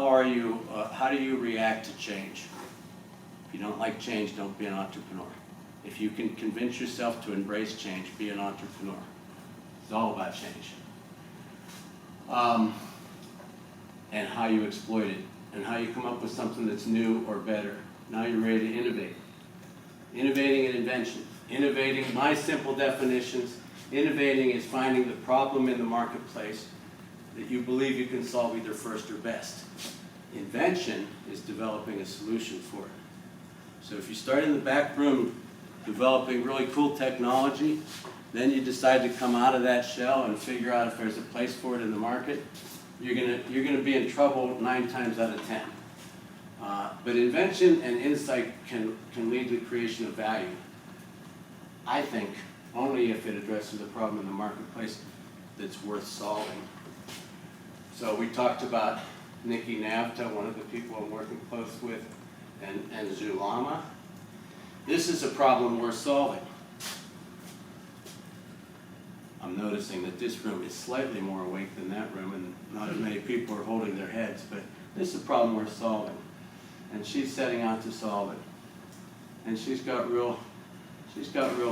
How do you react to change? If you don't like change, don't be an entrepreneur. If you can convince yourself to embrace change, be an entrepreneur. It's all about change. And how you exploit it, and how you come up with something that's new or better. Now you're ready to innovate. Innovating an invention. Innovating, my simple definitions, innovating is finding the problem in the marketplace that you believe you can solve either first or best. Invention is developing a solution for it. So if you start in the back room developing really cool technology, then you decide to come out of that shell and figure out if there's a place for it in the market, you're gonna be in trouble 9 times out of 10. But invention and insight can lead to the creation of value. I think only if it addresses a problem in the marketplace that's worth solving. So we talked about Nikki Navta, one of the people I'm working close with, and Zulama. This is a problem worth solving. I'm noticing that this room is slightly more awake than that room, and not as many people are holding their heads, but this is a problem worth solving. And she's setting out to solve it. And she's got real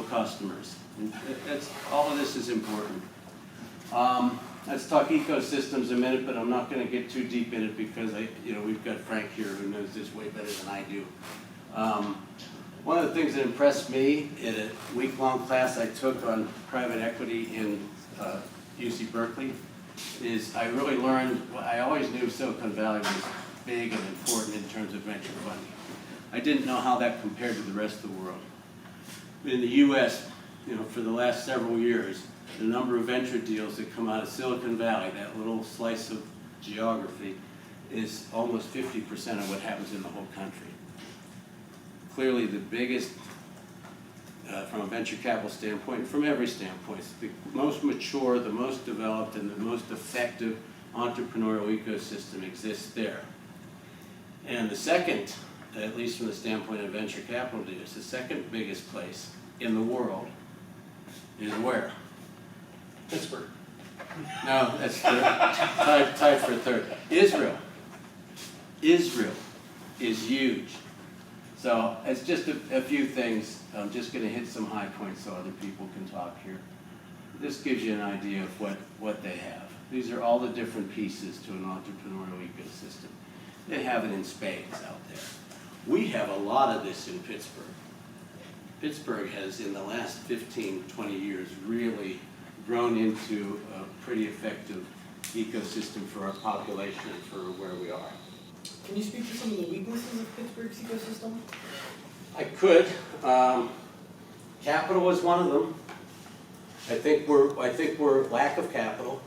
customers. And all of this is important. Let's talk ecosystems a minute, but I'm not going to get too deep in it because we've got Frank here who knows this way better than I do. One of the things that impressed me in a week-long class I took on private equity in UC Berkeley is I really learned, I always knew Silicon Valley was big and important in terms of venture funding. I didn't know how that compared to the rest of the world. In the US, for the last several years, the number of venture deals that come out of Silicon Valley, that little slice of geography, is almost 50% of what happens in the whole country. Clearly the biggest, from a venture capital standpoint, and from every standpoint, the most mature, the most developed, and the most effective entrepreneurial ecosystem exists there. And the second, at least from the standpoint of venture capital deals, the second biggest place in the world is where? Pittsburgh. No, that's third. Tied for third. Israel. Israel is huge. So it's just a few things. I'm just going to hit some high points so other people can talk here. This gives you an idea of what they have. These are all the different pieces to an entrepreneurial ecosystem. They have it in spades out there. We have a lot of this in Pittsburgh. Pittsburgh has, in the last 15, 20 years, really grown into a pretty effective ecosystem for our population and for where we are. Can you speak to some of the weaknesses of Pittsburgh's ecosystem? I could. Capital is one of them. I think we're lack of capital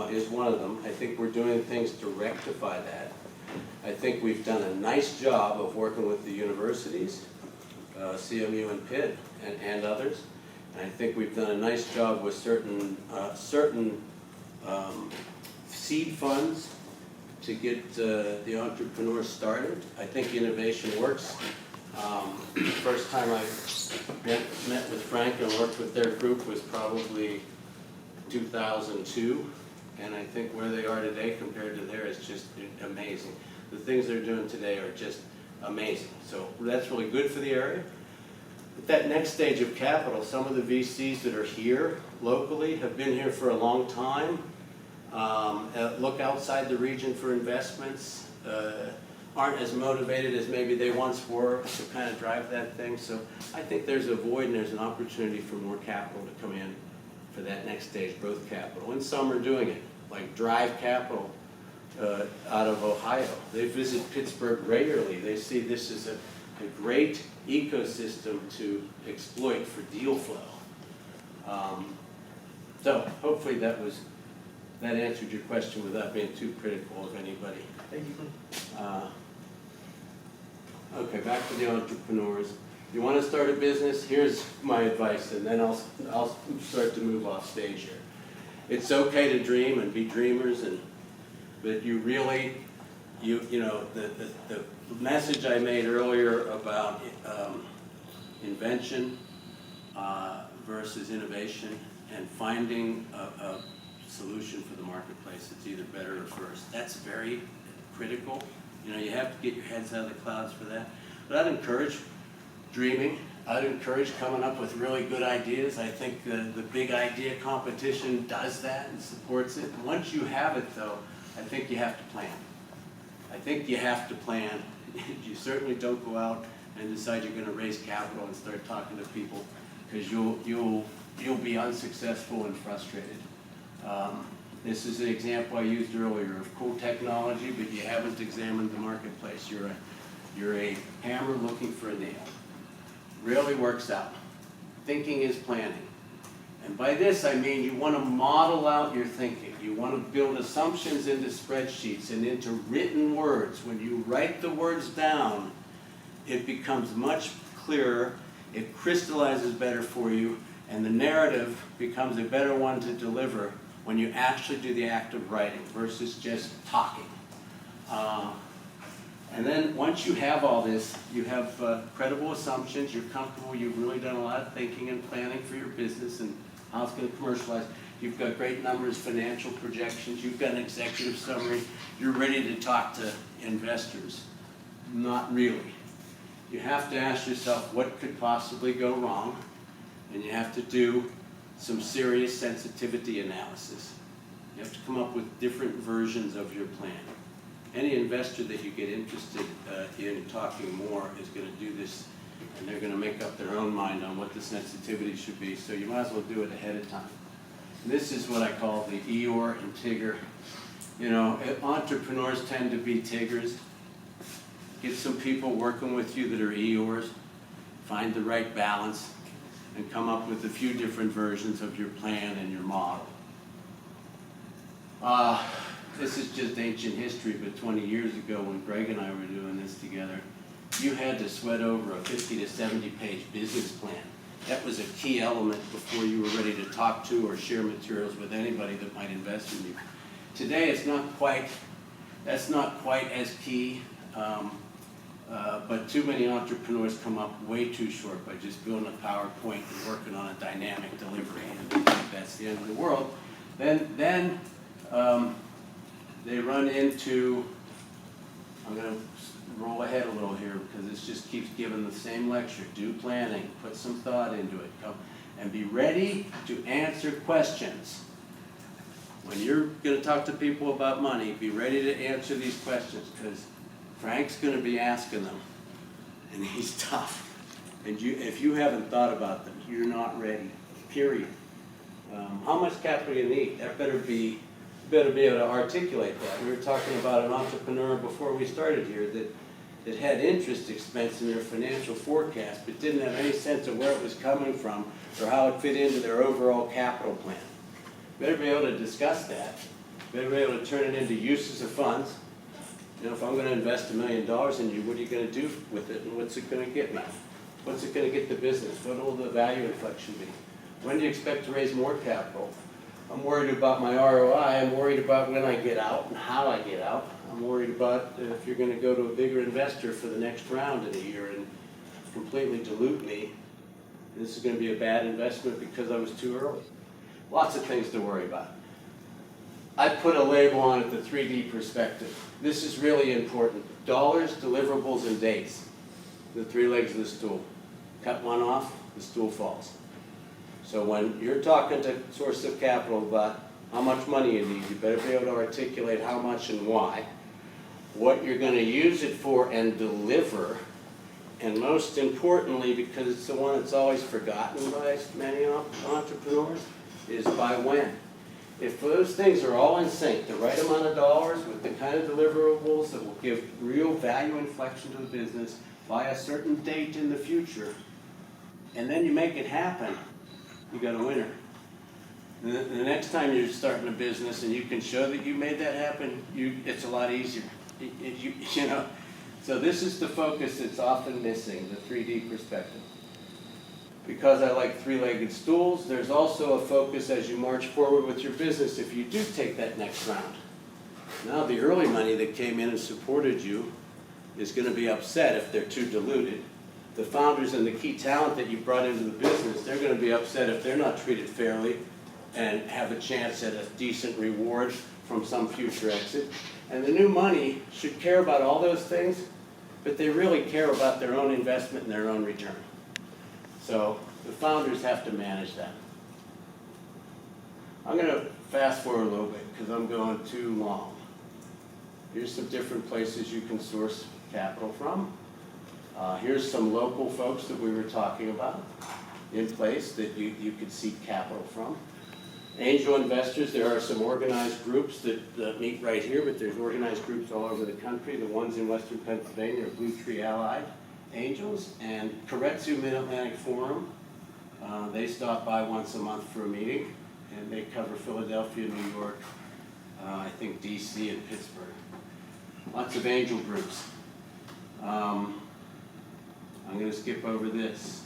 is one of them. I think we're doing things to rectify that. I think we've done a nice job of working with the universities, CMU and Pitt, and others. And I think we've done a nice job with certain seed funds to get the entrepreneurs started. I think innovation works. First time I met with Frank and worked with their group was probably 2002. And I think where they are today compared to there is just amazing. The things they're doing today are just amazing. So that's really good for the area. But that next stage of capital, some of the VCs that are here locally have been here for a long time. Look outside the region for investments, aren't as motivated as maybe they once were to kind of drive that thing. So I think there's a void and there's an opportunity for more capital to come in for that next stage, growth capital. And some are doing it, like Drive Capital out of Ohio. They visit Pittsburgh regularly. They see this as a great ecosystem to exploit for deal flow. So hopefully that answered your question without being too critical of anybody. Thank you. Okay, back to the entrepreneurs. You want to start a business? Here's my advice, and then I'll start to move off stage here. It's okay to dream and be dreamers, but you really, the message I made earlier about invention versus innovation and finding a solution for the marketplace that's either better or first. That's very critical. You know, you have to get your heads out of the clouds for that. But I'd encourage dreaming. I'd encourage coming up with really good ideas. I think the big idea competition does that and supports it. Once you have it, though, I think you have to plan. I think you have to plan. You certainly don't go out and decide you're going to raise capital and start talking to people, because you'll be unsuccessful and frustrated. This is an example I used earlier of cool technology, but you haven't examined the marketplace. You're a hammer looking for a nail. Rarely works out. Thinking is planning. And by this I mean you want to model out your thinking. You want to build assumptions into spreadsheets and into written words. When you write the words down, it becomes much clearer, it crystallizes better for you, and the narrative becomes a better one to deliver when you actually do the act of writing versus just talking. And then once you have all this, you have credible assumptions, you're comfortable, you've really done a lot of thinking and planning for your business and how it's going to commercialize. You've got great numbers, financial projections, you've got an executive summary, you're ready to talk to investors. Not really. You have to ask yourself what could possibly go wrong, and you have to do some serious sensitivity analysis. You have to come up with different versions of your plan. Any investor that you get interested in talking more is going to do this, and they're going to make up their own mind on what the sensitivity should be, so you might as well do it ahead of time. And this is what I call the Eeyore and Tigger. You know, entrepreneurs tend to be Tiggers. Get some people working with you that are Eeyores, find the right balance, and come up with a few different versions of your plan and your model. This is just ancient history, but 20 years ago when Greg and I were doing this together, you had to sweat over a 50 to 70 page business plan. That was a key element before you were ready to talk to or share materials with anybody that might invest in you. Today it's that's not quite as key, but too many entrepreneurs come up way too short by just building a PowerPoint and working on a dynamic delivery, and they think that's the end of the world. Then they run into, I'm going to roll ahead a little here because this just keeps giving the same lecture. Do planning, put some thought into it, come and be ready to answer questions. When you're going to talk to people about money, be ready to answer these questions, because Frank's going to be asking them, and he's tough. And if you haven't thought about them, you're not ready, period. How much capital do you need? That better be able to articulate that. We were talking about an entrepreneur before we started here that had interest expense in their financial forecast, but didn't have any sense of where it was coming from or how it fit into their overall capital plan. Better be able to discuss that. Better be able to turn it into uses of funds. You know, if I'm going to invest $1 million in you, what are you going to do with it, and what's it going to get me? What's it going to get the business? What will the value inflection be? When do you expect to raise more capital? I'm worried about my ROI. I'm worried about when I get out and how I get out. I'm worried about if you're going to go to a bigger investor for the next round in a year and completely dilute me. This is going to be a bad investment because I was too early. Lots of things to worry about. I put a label on it, the 3D perspective. This is really important. Dollars, deliverables, and dates. The three legs of the stool. Cut one off, the stool falls. So when you're talking to source of capital about how much money you need, you better be able to articulate how much and why, what you're going to use it for and deliver, and most importantly, because it's the one that's always forgotten by many entrepreneurs, is by when. If those things are all in sync, the right amount of dollars with the kind of deliverables that will give real value inflection to the business by a certain date in the future, and then you make it happen, you got a winner. The next time you're starting a business and you can show that you made that happen, it's a lot easier. You know. So this is the focus that's often missing, the 3D perspective. Because I like three-legged stools, there's also a focus as you march forward with your business if you do take that next round. Now the early money that came in and supported you is going to be upset if they're too diluted. The founders and the key talent that you brought into the business, they're going to be upset if they're not treated fairly and have a chance at a decent reward from some future exit. And the new money should care about all those things, but they really care about their own investment and their own return. So the founders have to manage that. I'm going to fast forward a little bit because I'm going too long. Here's some different places you can source capital from. Here's some local folks that we were talking about in place that you could seek capital from. Angel investors, there are some organized groups that meet right here, but there's organized groups all over the country. The ones in Western Pennsylvania are Blue Tree Allied Angels and Keiretsu Mid-Atlantic Forum. They stop by once a month for a meeting, and they cover Philadelphia, New York, I think DC and Pittsburgh. Lots of angel groups. I'm going to skip over this.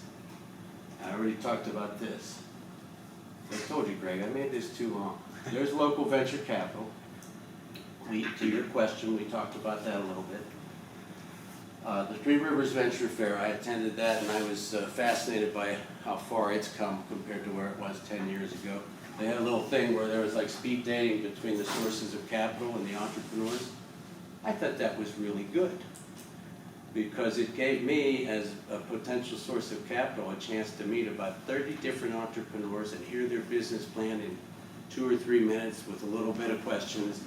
I already talked about this. I told you, Greg, I made this too long. There's local venture capital. To your question, we talked about that a little bit. The Three Rivers Venture Fair, I attended that, and I was fascinated by how far it's come compared to where it was 10 years ago. They had a little thing where there was like speed dating between the sources of capital and the entrepreneurs. I thought that was really good, because it gave me, as a potential source of capital, a chance to meet about 30 different entrepreneurs and hear their business plan in 2 or 3 minutes with a little bit of questions.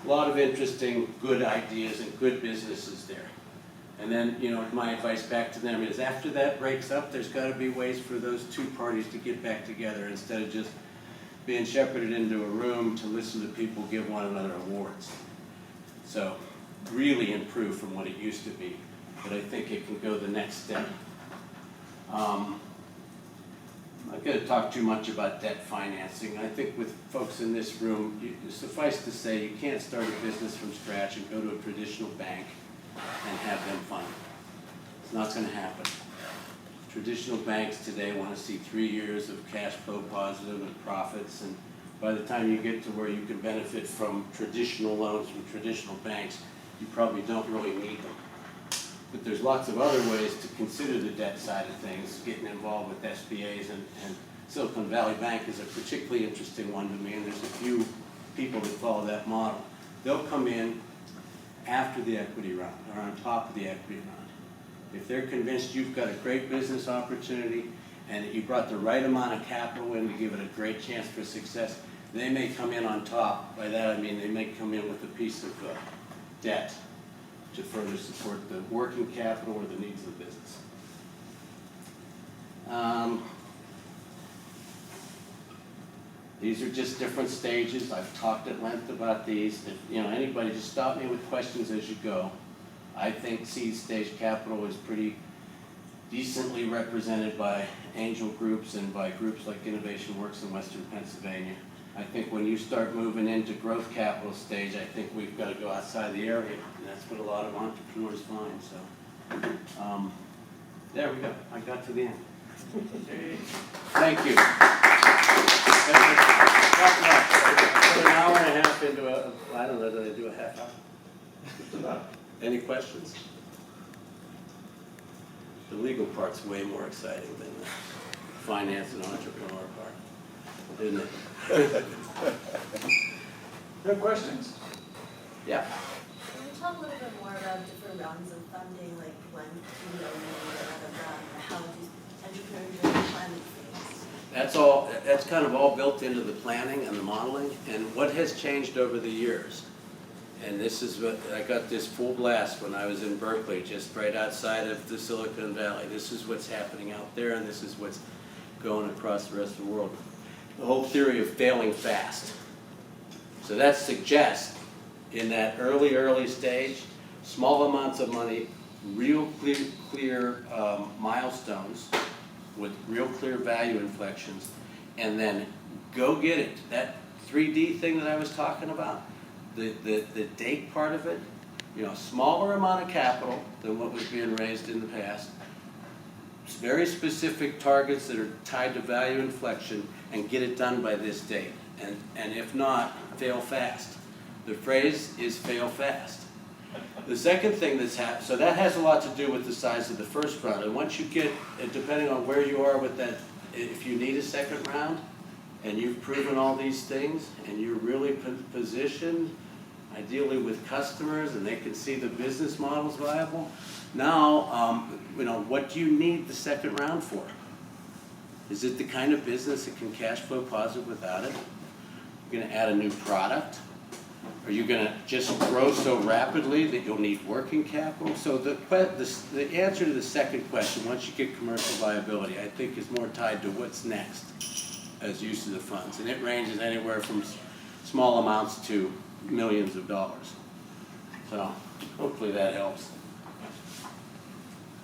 A lot of interesting, good ideas and good businesses there. And then, my advice back to them is after that breaks up, there's got to be ways for those two parties to get back together instead of just being shepherded into a room to listen to people give one another awards. So, really improved from what it used to be. But I think it can go the next step. I'm not going to talk too much about debt financing. I think with folks in this room, suffice to say, you can't start a business from scratch and go to a traditional bank and have them fund it. It's not going to happen. Traditional banks today want to see 3 years of cash flow positive and profits, and by the time you get to where you can benefit from traditional loans from traditional banks, you probably don't really need them. But there's lots of other ways to consider the debt side of things, getting involved with SBAs, and Silicon Valley Bank is a particularly interesting one to me, and there's a few people that follow that model. They'll come in after the equity round, or on top of the equity round. If they're convinced you've got a great business opportunity and that you brought the right amount of capital in to give it a great chance for success, they may come in on top. By that I mean they may come in with a piece of debt to further support the working capital or the needs of the business. These are just different stages. I've talked at length about these. If anybody, just stop me with questions as you go. I think seed stage capital is pretty decently represented by angel groups and by groups like Innovation Works in Western Pennsylvania. I think when you start moving into growth capital stage, I think we've got to go outside the area, and that's what a lot of entrepreneurs find. So, there we go. I got to the end. Thank you. Put an hour and a half into I don't know, did I do a half hour? Any questions? The legal part's way more exciting than the finance and entrepreneur part, isn't it? No questions? Yeah. Can you talk a little bit more about different rounds of funding, like when you know another round, or how these entrepreneurs are planning things? That's kind of all built into the planning and the modeling, and what has changed over the years. And this is what, I got this full blast when I was in Berkeley, just right outside of the Silicon Valley. This is what's happening out there, and this is what's going across the rest of the world. The whole theory of failing fast. So that suggests in that early stage, small amounts of money, real clear milestones with real clear value inflections, and then go get it. That 3D thing that I was talking about, the date part of it, smaller amount of capital than what was being raised in the past, very specific targets that are tied to value inflection, and get it done by this date. And if not, fail fast. The phrase is fail fast. The second thing that's happened, so that has a lot to do with the size of the first round. And once you get, depending on where you are with that, if you need a second round, and you've proven all these things, and you're really positioned, ideally with customers, and they can see the business models viable. Now, what do you need the second round for? Is it the kind of business that can cash flow positive without it? You're gonna add a new product? Are you gonna just grow so rapidly that you'll need working capital? So the answer to the second question, once you get commercial viability, I think is more tied to what's next as uses of funds. And it ranges anywhere from small amounts to millions of dollars. So hopefully that helps.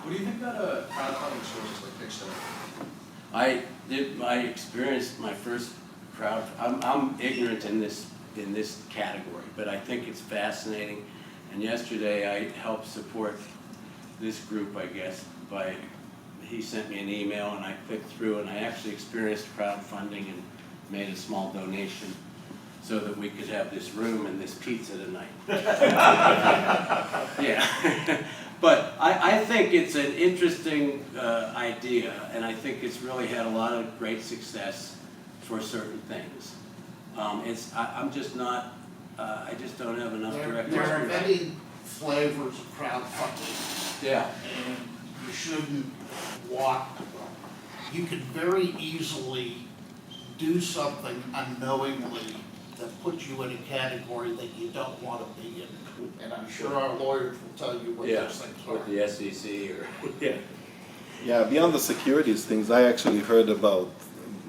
What do you think about crowdfunding sources like Kickstarter? I experienced my first crowd. I'm ignorant in this category, but I think it's fascinating. And yesterday I helped support this group, I guess, he sent me an email and I clicked through and I actually experienced crowdfunding and made a small donation so that we could have this room and this pizza tonight. Yeah. But I think it's an interesting idea, and I think it's really had a lot of great success for certain things. I'm just not, I just don't have enough direct There are experience. many flavors of crowdfunding. Yeah. And you shouldn't walk, you could very easily do something unknowingly that puts you in a category that you don't want to be in. And I'm sure our lawyers will tell you what those things are. With the SEC or, yeah. Yeah, beyond the securities things, I actually heard about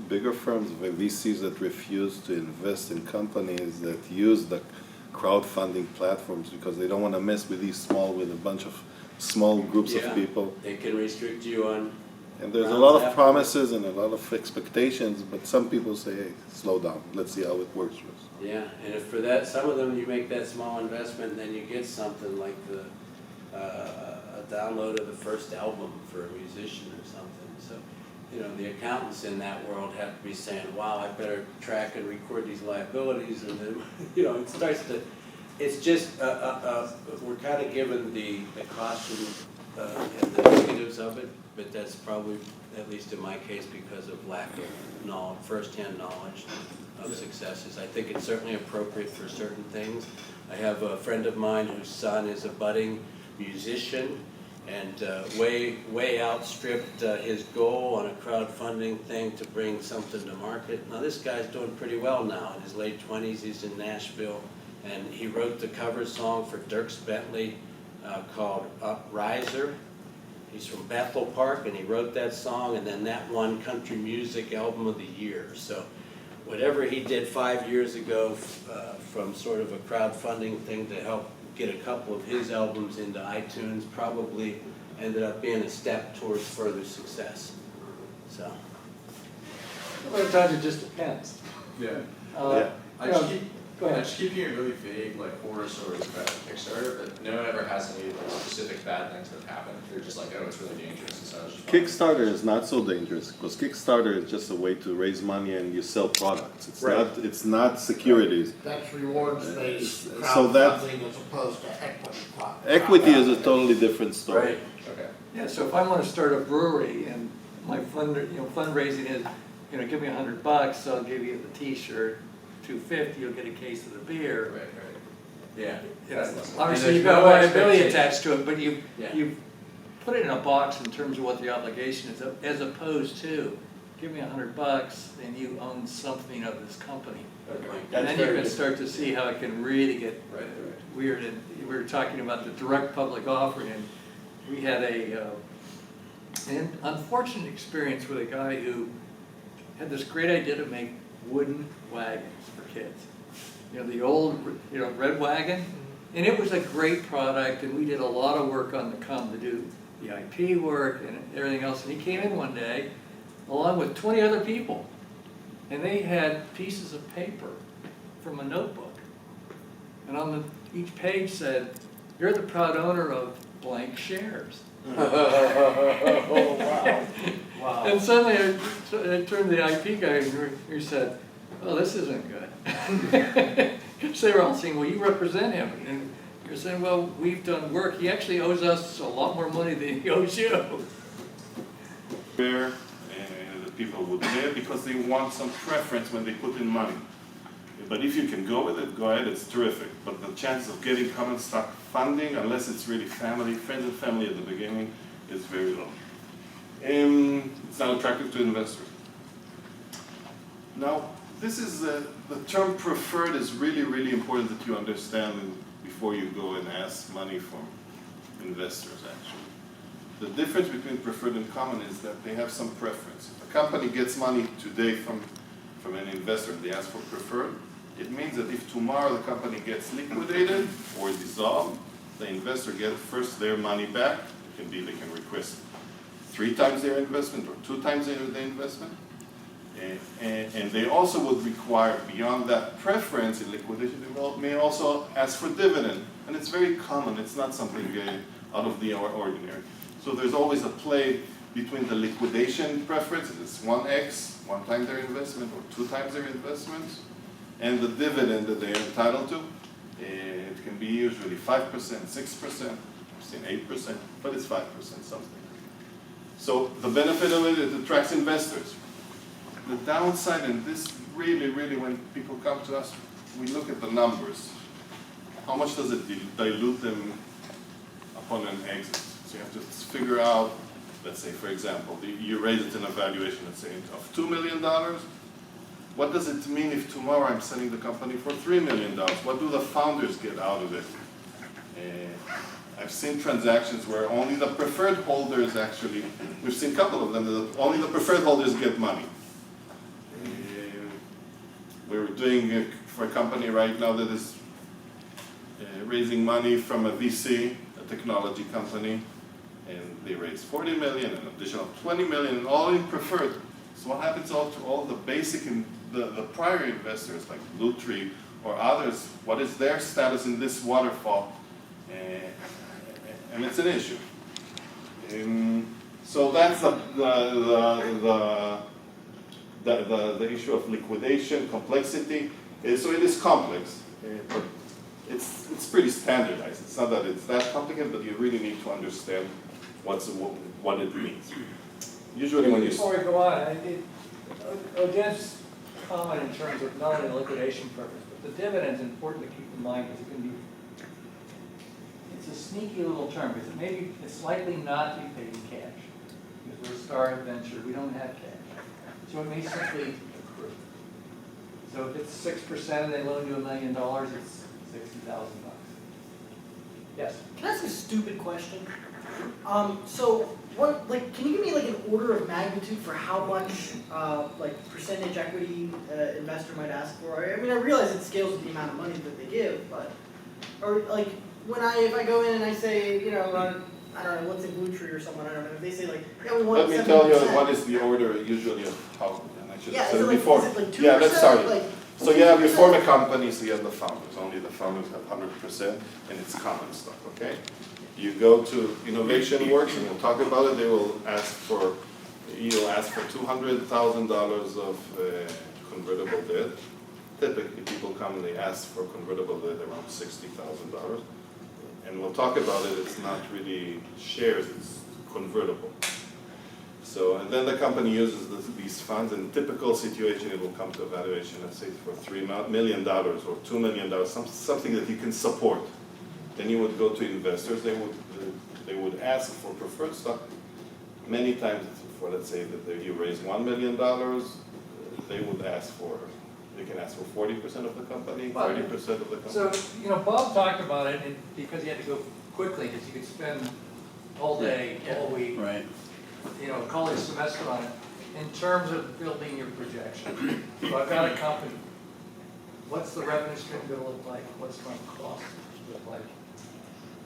bigger firms, VCs that refuse to invest in companies that use the crowdfunding platforms because they don't want to mess with with a bunch of small groups of people. They can restrict you on. And there's a lot of promises and a lot of expectations, but some people say, hey, slow down, let's see how it works for us. Yeah, and if for that, some of them you make that small investment and then you get something like a download of the first album for a musician or something. So, the accountants in that world have to be saying, wow, I better track and record these liabilities, and then, it starts to, it's just, we're kind of given the caution and the negatives of it, but that's probably, at least in my case, because of lack of knowledge, first-hand knowledge of successes. I think it's certainly appropriate for certain things. I have a friend of mine whose son is a budding musician and way outstripped his goal on a crowdfunding thing to bring something to market. Now this guy's doing pretty well now. In his late 20s, he's in Nashville, and he wrote the cover song for Dierks Bentley called Riser. He's from Bethel Park, and he wrote that song, and then that won Country Music Album of the Year. So whatever he did 5 years ago from sort of a crowdfunding thing to help get a couple of his albums into iTunes probably ended up being a step towards further success. So. Sometimes it just depends. Yeah. You know, go I ahead. just keep hearing really vague, horror stories about Kickstarter, but no one ever has any specific bad things that have happened. They're just like, oh, it's really dangerous, and so I was just Kickstarter is not so dangerous because Kickstarter is just a way to raise money and you sell products. It's not securities. That's rewards-based So that- crowdfunding as opposed to equity. Equity is a totally different story. Right. Okay. Yeah, so if I want to start a brewery and my fundraising is, give me $100, so I'll give you the T-shirt, $250, you'll get a case of the beer. Right. Yeah. Obviously, you've there's got no liability expectation. attached to it, but Yeah. you put it in a box in terms of what the obligation is, as opposed to, give me $100 and you own something of this company. Okay. And then you can start to see how it can really get Right. weird. And we were talking about the direct public offering, and we had an unfortunate experience with a guy who had this great idea to make wooden wagons for kids. The old, red wagon. And it was a great product, and we did a lot of work on the to do the IP work and everything else. And he came in one day, along with 20 other people, and they had pieces of paper from a notebook. And on each page said, "You're the proud owner of blank shares." Oh, wow. Wow. And suddenly I turned to the IP guy and he said, "Oh, this isn't good." Because they were all saying, "Well, you represent him." And you're saying, "Well, we've done work. He actually owes us a lot more money than he owes you." Where the people would pay because they want some preference when they put in money. But if you can go with it, go ahead, it's terrific. But the chances of getting common stock funding, unless it's really family, friends and family at the beginning, is very low. It's not attractive to investors. Now, this is the term preferred is really, really important that you understand before you go and ask money from investors, actually. The difference between preferred and common is that they have some preference. If a company gets money today from an investor and they ask for preferred, it means that if tomorrow the company gets liquidated or dissolved, the investor gets first their money back. It can be they can request 3 times their investment or 2 times their investment. And they also would require, beyond that preference in liquidation, they may also ask for dividend. And it's very common, it's not something out of the ordinary. So there's always a play between the liquidation preference, it's 1x, 1 time their investment, or 2 times their investment, and the dividend that they are entitled to. It can be usually 5%, 6%, I've seen 8%, but it's 5% something. So the benefit of it attracts investors. The downside, and this really, really, when people come to us, we look at the numbers. How much does it dilute them upon an exit? So you have to figure out, let's say, for example, you raise it in a valuation, let's say, of $2 million. What does it mean if tomorrow I'm selling the company for $3 million? What do the founders get out of it? I've seen transactions where only the preferred holders actually, we've seen a couple of them, that only the preferred holders get money. We're doing for a company right now that is raising money from a VC, a technology company, and they raised 40 million, an additional 20 million, all in preferred. So what happens to all the basic and the prior investors like Blue Tree or others? What is their status in this waterfall? And it's an issue. So that's the issue of liquidation, complexity. So it is complex, but it's pretty standardized. It's not that it's that complicated, but you really need to understand what it means. Usually when you... Before we go on, Oded's comment in terms of not only the liquidation purpose, but the dividend's important to keep in mind because it can be, it's a sneaky little term because it's likely not to be paid in cash. Because we're a startup venture, we don't have cash. So it may simply accrue. So if it's 6% and they loan you $1 million, it's $60,000. Yes? Can I ask a stupid question? So what, like, can you give me like an order of magnitude for how much, like, percentage equity investor might ask for? I mean, I realize it scales with the amount of money that they give, but, or like, if I go in and I say, you know, I don't know, let's say Blue Tree or someone, I don't know, if they say like, yeah, we want 7%. Let me tell you what is the order usually of how, and I should have said it before. Is it like 2%? Yeah, let's start. Like, So you have your former company, so you have the founders. Only the founders have 100%, and it's common stock, okay? You go to Innovation Works, and we'll talk about it. They will ask for, you'll ask for $200,000 of convertible debt. Typically, people come and they ask for convertible debt around $60,000. And we'll talk about it. It's not really shares, it's convertible. So, and then the company uses these funds. In a typical situation, it will come to a valuation, let's say, for $3 million or $2 million, something that you can support. Then you would go to investors. They would ask for preferred stock. Many times, for let's say that you raise $1 million, they would ask for. They can ask for 40% of the company, 30% of the company. So, you know, Bob talked about it because he had to go quickly because you could spend all day, all week, Right. you know, college semester on it. In terms of building your projection, so I've got a company. What's the revenue stream going to look like? What's my cost look like?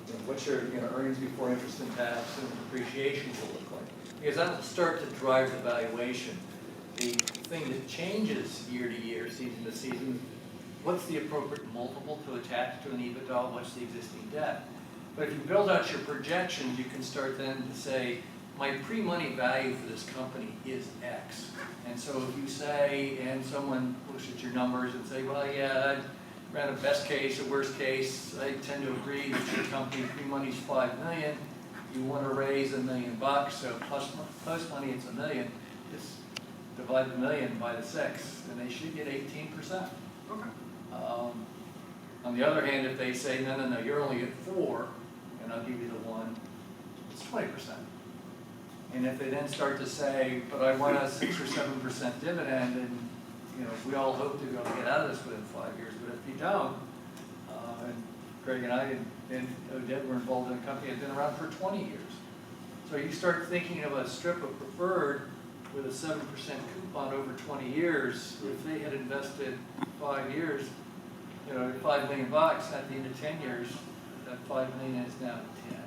You know, what's your earnings before interest and tax and depreciation will look like? Because that will start to drive the valuation. The thing that changes year to year, season to season, what's the appropriate multiple to attach to an EBITDA? What's the existing debt? But if you build out your projections, you can start then to say, my pre-money value for this company is X. And so if you say, and someone looks at your numbers and say, well, yeah, I ran a best case, a worst case, I tend to agree that your company pre-money's $5 million, you want to raise $1 million, so plus money it's $1 million, just divide the $1 million by the 6, and they should get 18%. Okay. On the other hand, if they say, no, you're only at 4, and I'll give you the 1, it's 20%. And if they then start to say, but I want a 6 or 7% dividend, and we all hope to be able to get out of this within 5 years, but if you don't, and Greg and I and Oded were involved in a company that's been around for 20 years. So you start thinking of a strip of preferred with a 7% coupon over 20 years. If they had invested 5 years, $5 million at the end of 10 years, that 5 million is now 10.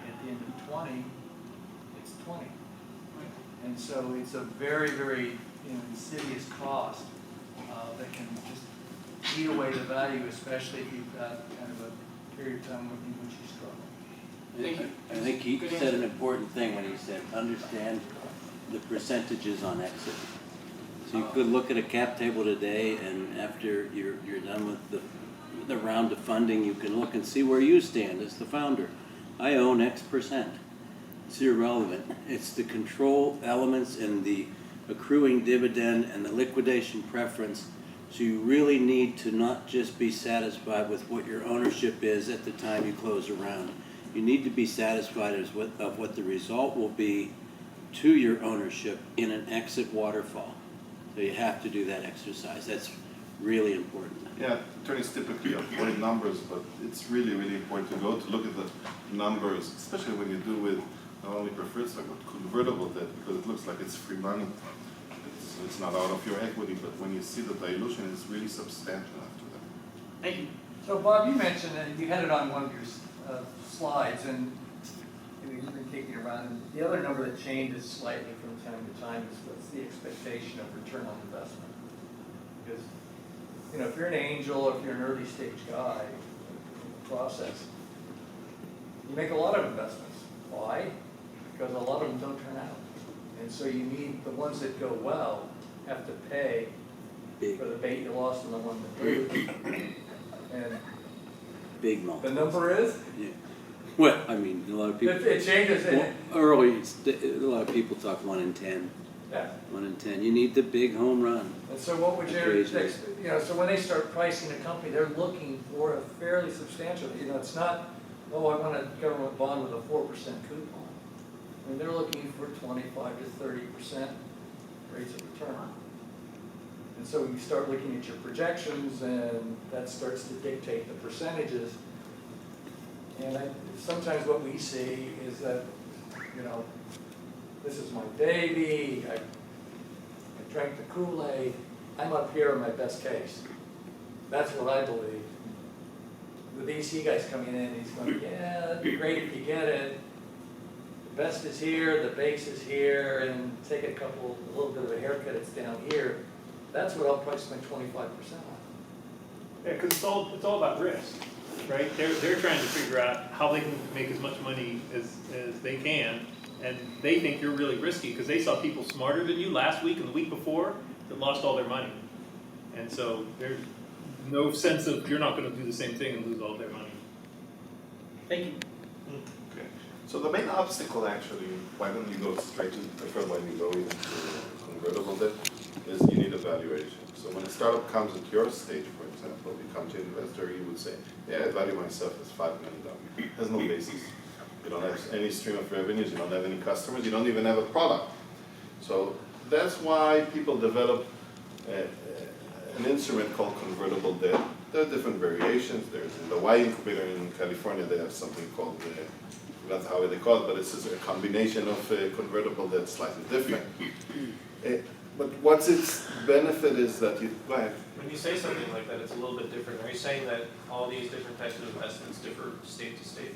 At the end of 20, it's 20. And so it's a very, very insidious cost that can just eat away the value, especially if you've got kind of a period of time in which you struggle. I think he said an important thing when he said, understand the percentages on exit. So you could look at a cap table today, and after you're done with the round of funding, you can look and see where you stand as the founder. I own X percent. It's irrelevant. It's the control elements and the accruing dividend and the liquidation preference. So you really need to not just be satisfied with what your ownership is at the time you close a round. You need to be satisfied of what the result will be to your ownership in an exit waterfall. So you have to do that exercise. That's really important. Yeah, attorneys typically avoid numbers, but it's really, really important to look at the numbers, especially when you do with not only preferred stock, but convertible debt, because it looks like it's free money. It's not out of your equity, but when you see the dilution, it's really substantial after that. Thank you. So Bob, you mentioned that you had it on one of your slides, and you've been kicking around. And the other number that changes slightly from time to time is what's the expectation of return on investment. Because if you're an angel, or if you're an early stage guy in the process, you make a lot of investments. Why? Because a lot of them don't turn out. And so you need the ones that go well have to pay for the bait you lost and the one that didn't. And Big multiple. the number is? Yeah. Well, I mean, a lot of people. It changes. Early, a lot of people talk 1 in 10. Yeah. 1 in 10. You need the big home run. And so what would so when they start pricing a company, they're looking for a fairly substantial, it's not, I want a government bond with a 4% coupon. I mean, they're looking for 25 to 30% rates of return. And so you start looking at your projections, and that starts to dictate the percentages. And sometimes what we see is that, this is my baby, I drank the Kool-Aid, I'm up here in my best case. That's what I believe. The VC guy's coming in, he's going, yeah, that'd be great if you get it. The best is here, the base is here, and take a little bit of a haircut, it's down here. That's what I'll price my 25% on. Yeah, because it's all about risk, right? They're trying to figure out how they can make as much money as they can, and they think you're really risky because they saw people smarter than you last week and the week before that lost all their money. And so there's no sense of you're not going to do the same thing and lose all their money. Thank you. Okay. So the main obstacle actually, why don't you go straight to preferred, why you go even to convertible debt, is you need a valuation. So when a startup comes at your stage, for example, you come to an investor, you would say, yeah, I value myself as $5 million. It has no basis. You don't have any stream of revenues, you don't have any customers, you don't even have a product. So that's why people develop an instrument called convertible debt. There are different variations. There's in the Y incubator in California, they have something called, that's how they call it, but it's a combination of convertible debt, slightly different. But what's its benefit is that you, go ahead. When you say something like that, it's a little bit different. Are you saying that all these different types of investments differ state to state?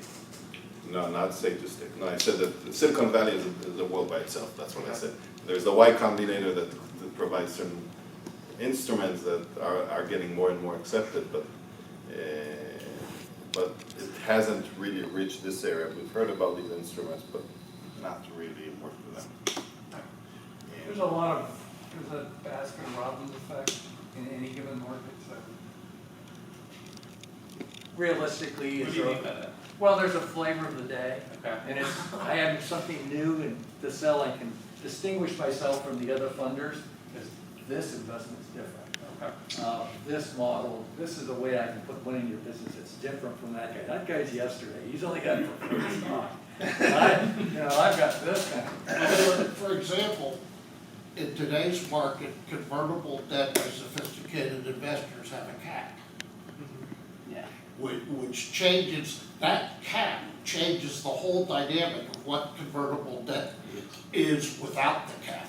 No, not state to state. No, I said that Silicon Valley is a world by itself. That's what I said. There's the Y Combinator that provides certain instruments that are getting more and more accepted, but it hasn't really reached this area. We've heard about these instruments, but not really worked with them. There's a Baskin-Robbins effect in any given market. So realistically, What do you mean by that? well, there's a flavor of the day, Okay. and I have something new and to sell. I can distinguish myself from the other funders because this investment's different. this model, this is the way I can put money in your business. It's different from that guy. That guy's yesterday. He's only got preferred stock. I've got this kind of. For example, in today's market, convertible debt by sophisticated investors have a cap. Yeah. Which changes, that cap changes the whole dynamic of what convertible debt is without the cap.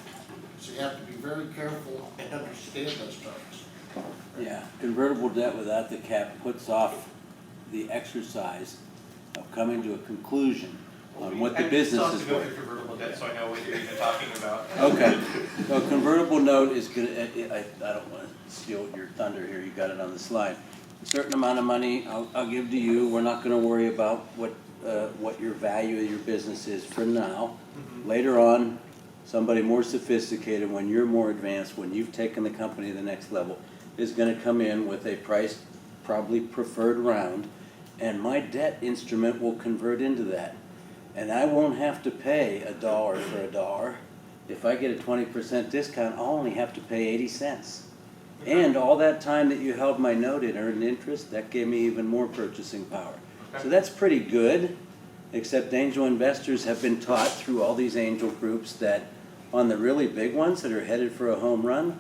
So you have to be very careful and understand those terms. Yeah, convertible debt without the cap puts off the exercise of coming to a conclusion on what the business is I still have worth. to go through convertible debt, so I know what you're even talking about. Okay, so convertible note is gonna, I don't wanna steal your thunder here, you got it on the slide. A certain amount of money I'll give to you, we're not gonna worry about what your value of your business is for now. Later on, somebody more sophisticated, when you're more advanced, when you've taken the company to the next level, is gonna come in with a price, probably preferred round, and my debt instrument will convert into that. And I won't have to pay $1 for $1. If I get a 20% discount, I'll only have to pay 80 cents. And all that time that you held my note in earned interest, that gave me even more purchasing power. So that's pretty good, except angel investors have been taught through all these angel groups that on the really big ones that are headed for a home run,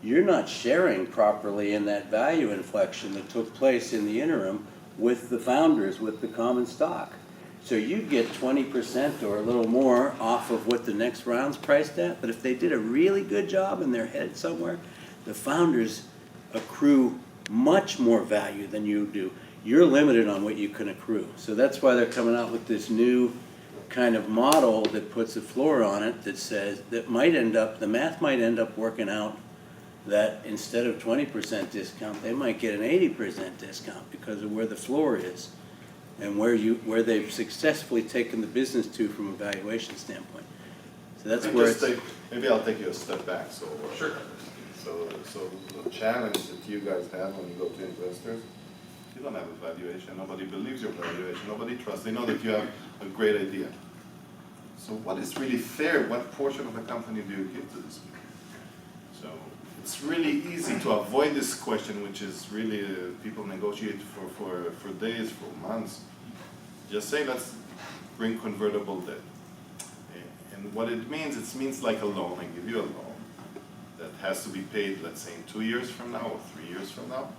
you're not sharing properly in that value inflection that took place in the interim with the founders, with the common stock. So you get 20% or a little more off of what the next round's priced at, but if they did a really good job and they're headed somewhere, the founders accrue much more value than you do. You're limited on what you can accrue. So that's why they're coming out with this new kind of model that puts a floor on it that says, that might end up, the math might end up working out that instead of 20% discount, they might get an 80% discount because of where the floor is and where they've successfully taken the business to from a valuation standpoint. So that's where it's... Maybe I'll take you a step back, so. Sure. So the challenge that you guys have when you go to investors, you don't have a valuation, nobody believes your valuation, nobody trusts, they know that you have a great idea. So what is really fair, what portion of the company do you give to this people? So it's really easy to avoid this question, which is really, people negotiate for days, for months. Just say, let's bring convertible debt. And what it means like a loan, I give you a loan that has to be paid, let's say, in 2 years from now or 3 years from now.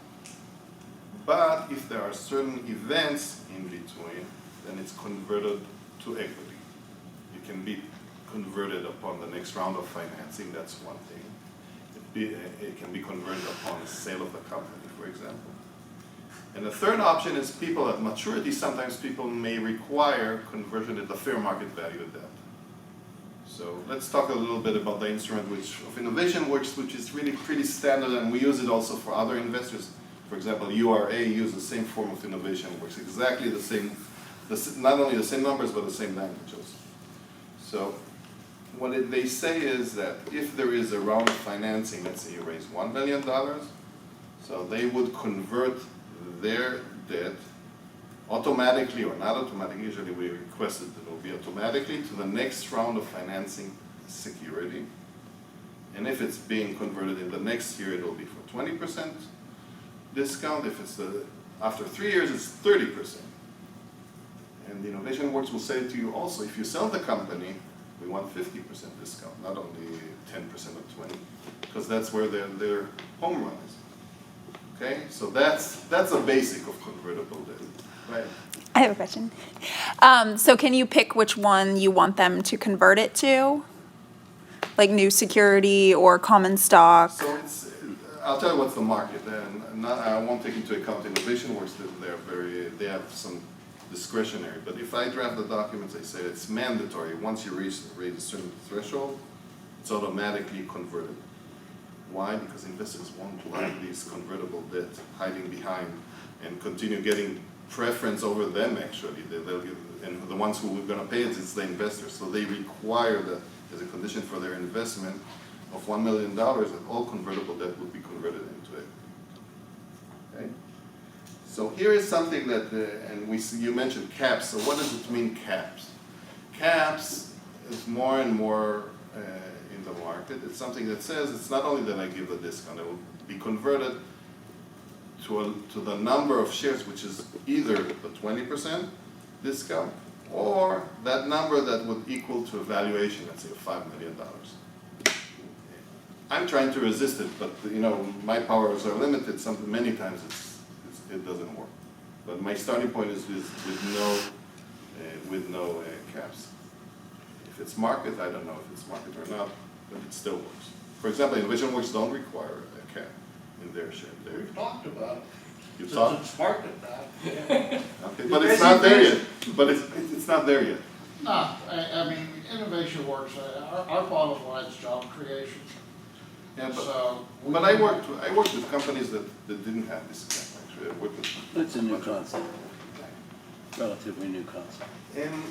But if there are certain events in between, then it's converted to equity. It can be converted upon the next round of financing, that's one thing. It can be converted upon the sale of the company, for example. And the third option is people at maturity, sometimes people may require conversion at the fair market value of debt. So let's talk a little bit about the instrument of Innovation Works, which is really pretty standard, and we use it also for other investors. For example, URA uses the same form of Innovation Works, exactly the same, not only the same numbers, but the same languages. So what they say is that if there is a round of financing, let's say you raise $1 million, so they would convert their debt automatically or not automatically, usually we request that it will be automatically to the next round of financing security. And if it's being converted in the next year, it will be for 20% discount. If it's after 3 years, it's 30%. And the Innovation Works will say to you also, if you sell the company, we want 50% discount, not only 10% or 20%, because that's where their home run is. Okay, so that's a basic of convertible debt. Right. I have a question. So can you pick which one you want them to convert it to? Like new security or common stock? So I'll tell you what's the market, and I won't take into account Innovation Works, they have some discretionary, but if I draft the documents, I say it's mandatory. Once you reach a certain threshold, it's automatically converted. Why? Because investors won't like these convertible debt hiding behind and continue getting preference over them, actually. And the ones who are going to pay it, it's the investors. So they require that as a condition for their investment of $1 million, that all convertible debt would be converted into it. Okay? So here is something that, you mentioned caps. So what does it mean, caps? Caps is more and more in the market. It's something that says it's not only that I give the discount, it will be converted to the number of shares, which is either the 20% discount or that number that would equal to a valuation, let's say, of $5 million. I'm trying to resist it, but my powers are limited. Many times it doesn't work. But my starting point is with no caps. If it's market, I don't know if it's market or not, but it still works. For example, InvisionWorks don't require a cap in their share. We've talked about it. You Since thought? it's market that. Okay, but it's not there yet. But it's not there yet. No, I mean, innovation works, our bottom line is job creation. Yeah, So. but I worked with companies that didn't have this cap. Actually, I worked with. It's a new concept, relatively new concept. And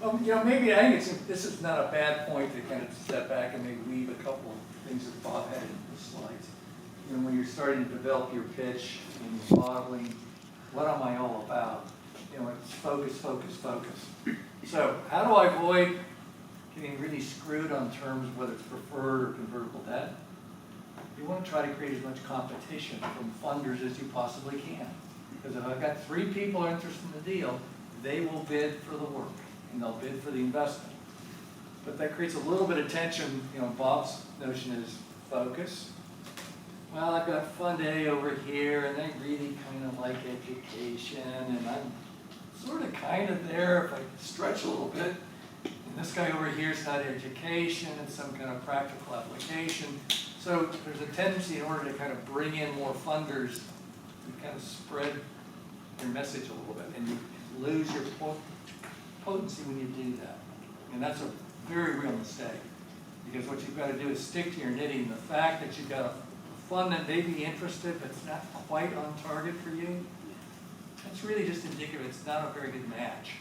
Well, maybe I think this is not a bad point to kind of step back and maybe weave a couple of things that Bob had in the slides. When you're starting to develop your pitch and you're modeling, what am I all about? It's focus, focus, focus. So how do I avoid getting really screwed on terms, whether it's preferred or convertible debt? You want to try to create as much competition from funders as you possibly can. Because if I've got 3 people interested in the deal, they will bid for the work and they'll bid for the investment. But that creates a little bit of tension. Bob's notion is focus. Well, I've got Fund A over here, and they really kind of like education, and I'm sort of kind of there if I stretch a little bit. And this guy over here is not education, it's some kind of practical application. So there's a tendency in order to kind of bring in more funders, you kind of spread your message a little bit, and you lose your potency when you do that. And that's a very real mistake, because what you've got to do is stick to your knitting. The fact that you've got a fund that may be interested, but it's not quite on target for you, that's really just indicative it's not a very good match,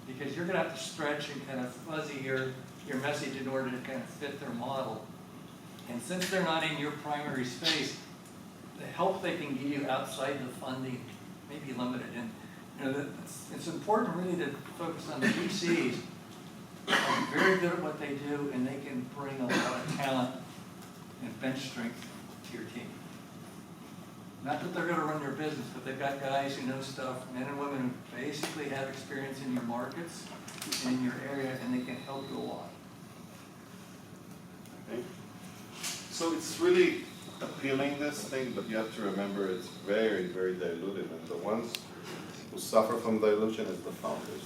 because you're going to have to stretch and kind of fuzzy your message in order to kind of fit their model. And since they're not in your primary space, the help they can give you outside the funding may be limited. And it's important really to focus on the VCs. They're very good at what they do, and they can bring a lot of talent and bench strength to your team. Not that they're going to run your business, but they've got guys who know stuff, men and women who basically have experience in your markets and in your area, and they can help you a lot. okay. So it's really appealing, this thing, but you have to remember it's very, very diluted, and the ones who suffer from dilution is the founders.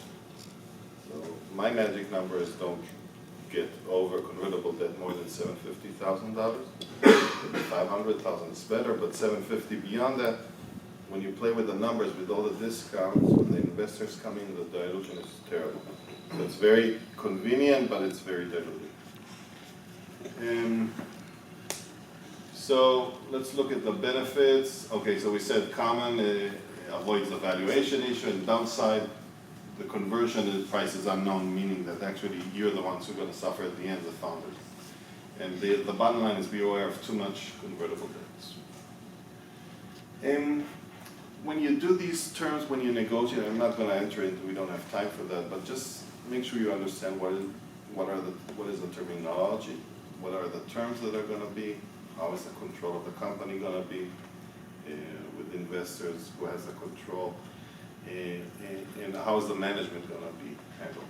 So my magic number is don't get over convertible debt more than $750,000. $500,000 is better, but $750,000 beyond that, when you play with the numbers, with all the discounts, when the investors come in, the dilution is terrible. So it's very convenient, but it's very diluted. So let's look at the benefits. Okay, so we said common avoids the valuation issue, and downside, the conversion price is unknown, meaning that actually you're the ones who are going to suffer at the end, the founders. And the bottom line is be aware of too much convertible debts. And when you do these terms, when you negotiate, I'm not going to enter into, we don't have time for that, but just make sure you understand what is the terminology, what are the terms that are going to be, how is the control of the company going to be with investors, who has the control, and how is the management going to be handled.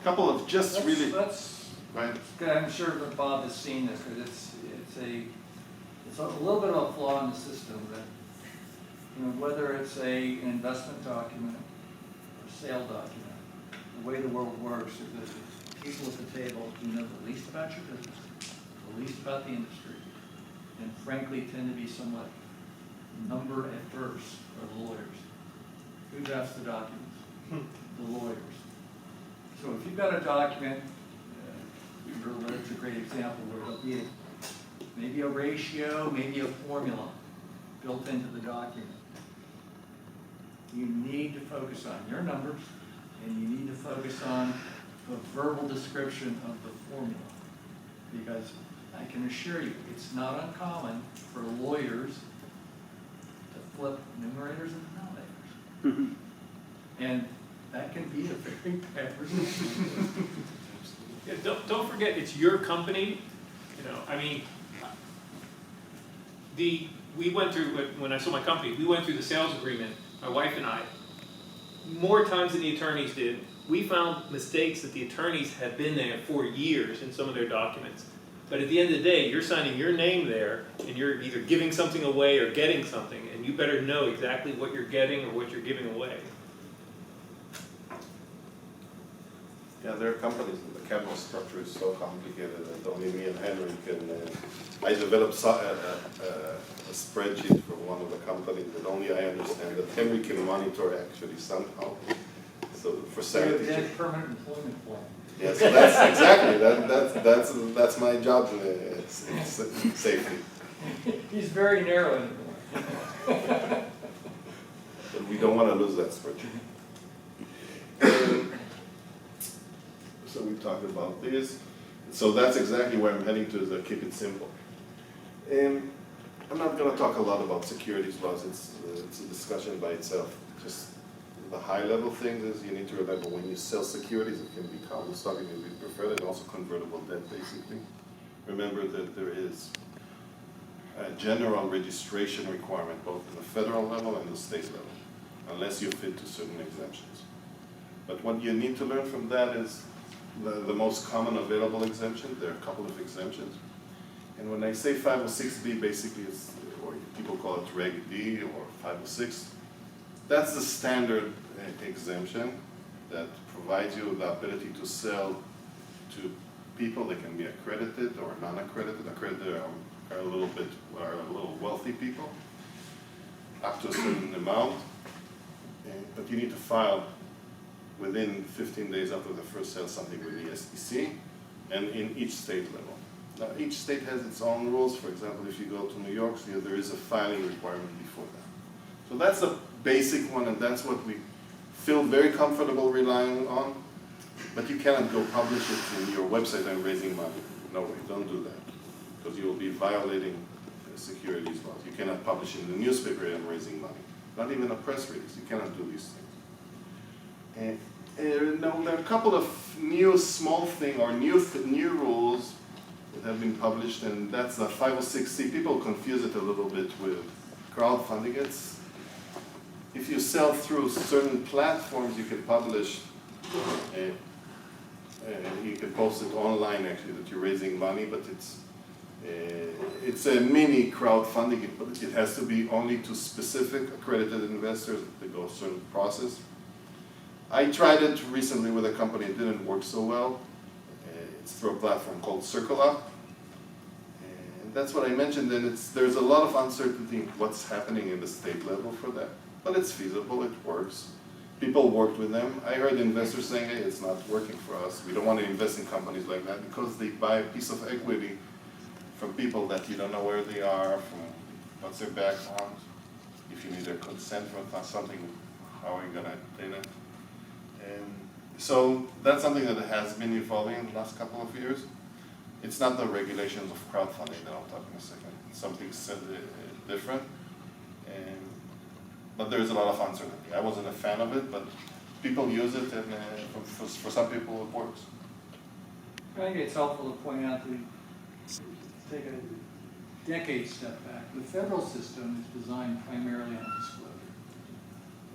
A couple of just really. Right. I'm sure that Bob has seen this, because it's a little bit of a flaw in the system that, whether it's an investment document or a sale document, the way the world works is that the people at the table who know the least about your business, the least about the industry, and frankly tend to be somewhat number adverse are the lawyers. Who drafts the documents? The lawyers. So if you've got a document, it's a great example where there'll be maybe a ratio, maybe a formula built into the document. You need to focus on your numbers, and you need to focus on the verbal description of the formula. Because I can assure you, it's not uncommon for lawyers to flip numerators and denominators. And that can be a very bad result. Yeah, don't forget, it's your company, you know, I mean, we went through, when I sold my company, we went through the sales agreement, my wife and I, more times than the attorneys did. We found mistakes that the attorneys had been there for years in some of their documents. But at the end of the day, you're signing your name there, and you're either giving something away or getting something, and you better know exactly what you're getting or what you're giving away. Yeah, there are companies, the capital structure is so complicated that only me and Henry can, I developed a spreadsheet for one of the companies that only I understand, that Henry can monitor actually somehow. So for sanity. That's permanent employment plan. Yeah, so that's exactly, that's my job, it's safety. He's very narrow in it. But we don't want to lose that spreadsheet. So we talked about this. So that's exactly where I'm heading to, is keep it simple. I'm not going to talk a lot about securities laws. It's a discussion by itself. Just the high level things is you need to remember when you sell securities, it can be common stock, it can be preferred, and also convertible debt basically. Remember that there is a general registration requirement both at the federal level and the state level, unless you fit to certain exemptions. But what you need to learn from that is the most common available exemption. There are a couple of exemptions. And when I say 506B, basically it's, or people call it Reg D or 506, that's the standard exemption that provides you the ability to sell to people that can be accredited or non-accredited. Accredited are a little wealthy people, up to a certain amount. But you need to file within 15 days after the first sale something with the SEC, and in each state level. Now, each state has its own rules. For example, if you go to New York, so there is a filing requirement before that. So that's a basic one, and that's what we feel very comfortable relying on. But you cannot go publish it in your website and raising money. No way, don't do that, because you will be violating securities laws. You cannot publish in the newspaper and raising money. Not even a press release. You cannot do these things. Now, there are a couple of new small things or new rules that have been published, and that's the 506C. People confuse it a little bit with crowdfunding. If you sell through certain platforms, you can publish, you can post it online actually that you're raising money, but it's a mini crowdfunding. It has to be only to specific accredited investors that go a certain process. I tried it recently with a company. It didn't work so well. It's through a platform called CircleUp. And that's what I mentioned, and there's a lot of uncertainty in what's happening in the state level for that. But it's feasible, it works. People worked with them. I heard investors saying, hey, it's not working for us. We don't want to invest in companies like that because they buy a piece of equity from people that you don't know where they are, from what's their background. If you need their consent for something, how are you going to obtain it? And so that's something that has been evolving in the last couple of years. It's not the regulations of crowdfunding that I'll talk in a second. It's something different. But there's a lot of uncertainty. I wasn't a fan of it, but people use it, and for some people it works. I think it's helpful to point out that, take a decade step back, the federal system is designed primarily on disclosure.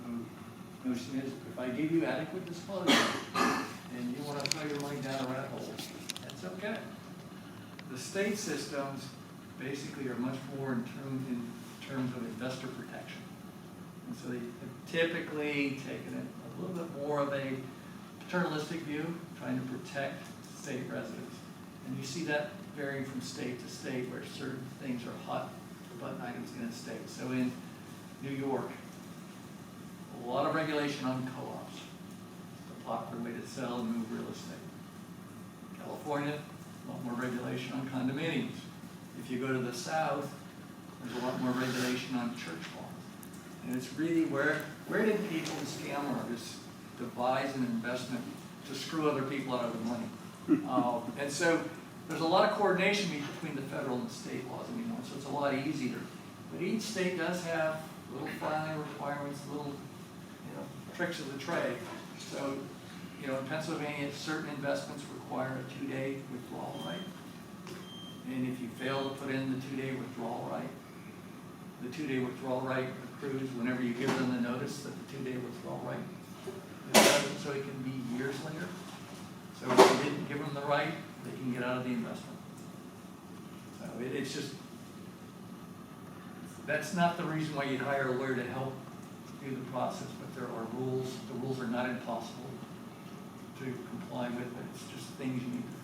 The notion is, if I give you adequate disclosure and you want to throw your money down a rat hole, that's okay. The state systems basically are much more in terms of investor protection. And so they have typically taken a little bit more of a paternalistic view, trying to protect state residents. And you see that varying from state to state, where certain things are hot button items in a state. So in New York, a lot of regulation on co-ops, the popular way to sell and move real estate. California, a lot more regulation on condominiums. If you go to the South, there's a lot more regulation on church laws. And it's really where did people and scam artists devise an investment to screw other people out of their money? And so there's a lot of coordination between the federal and state laws anymore, so it's a lot easier. But each state does have little filing requirements, little tricks of the trade. So you know, in Pennsylvania, certain investments require a 2-day withdrawal right. And if you fail to put in the 2-day withdrawal right, the 2-day withdrawal right accrues whenever you give them the notice that the 2-day withdrawal right is present, so it can be years later. So if you didn't give them the right, they can get out of the investment. So it's just, that's not the reason why you hire a lawyer to help do the process, but there are rules. The rules are not impossible to comply with, but it's just things you need to